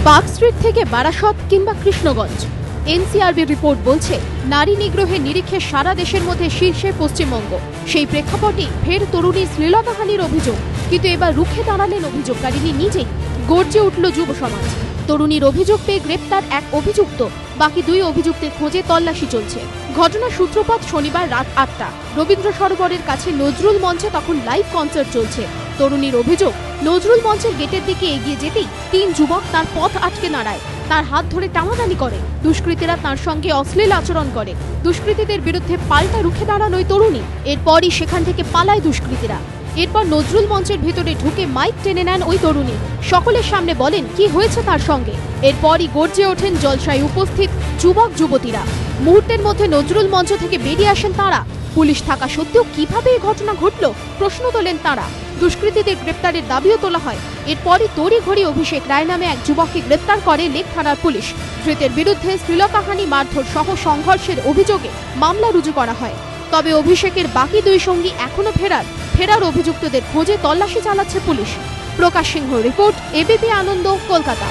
Park street থেকে বারাসত কিংবা Krishnaganj, NCRB report বলছে নারী নিগ্রহের নিরিখে সারা দেশের মধ্যে শীর্ষে পশ্চিমবঙ্গ। সেই প্রেক্ষাপটে ফের তরুণী শ্লীলতাহানির অভিযোগ, কিন্তু এবার রুখে দাঁড়ালেন অভিযোগকারিনী নিজেই। গর্জে উঠল যুব সমাজ। তরুণীর অভিযোগ পেয়ে গ্রেপ্তার এক অভিযুক্ত, বাকি দুই অভিযুক্তের খোঁজে তল্লাশি চলছে। ঘটনার সূত্রপাত শনিবার রাত 8টা। রবীন্দ্র সরোবরের কাছে নজরুল মঞ্চে তখন লাইভ কনসার্ট চলছে। তরুণীর অভিযোগ, নজরুল মঞ্চের গেটের দিকে এগিয়ে যেতেই 3 যুবক তার পথ আটকে দাঁড়ায়, তার হাত ধরে টানাটানি করে। দুষ্কৃতীরা তার সঙ্গে অশ্লীল আচরণ করে। দুষ্কৃতীদের বিরুদ্ধে পাল্টা রুখে দাঁড়ান ওই তরুণী। এরপরই সেখান থেকে পালায় দুষ্কৃতীরা। এরপর নজরুল মঞ্চের ভেতরে ঢুকে মাইক টেনে নেন ওই তরুণী। সকলের সামনে বলেন কি হয়েছে তার সঙ্গে। এরপরই গর্জে ওঠেন জলসায় উপস্থিত যুবক যুবতীরা। মুহূর্তের মধ্যে নজরুল মঞ্চ থেকে বেরিয়ে আসেন তারা। পুলিশ থাকা সত্ত্বেও কিভাবে এই ঘটনা ঘটল প্রশ্ন তোলেন তারা। দুষ্কৃতীদের গ্রেপ্তারের দাবিও তোলা হয়। এরপরই তড়িঘড়ি অভিষেক রায় নামে এক যুবককে গ্রেপ্তার করে লেক থানার পুলিশ। ধৃতের বিরুদ্ধে শ্লীলতাহানি, মারধর সহ সংঘর্ষের অভিযোগে মামলা রুজু করা হয়। তবে অভিষেকের বাকি দুই সঙ্গী এখনো ফেরার অভিযুক্তদের খোঁজে তল্লাশি চালাচ্ছে পুলিশ। প্রকাশ সিংহ রিপোর্ট, এবিপি আনন্দ, কলকাতা।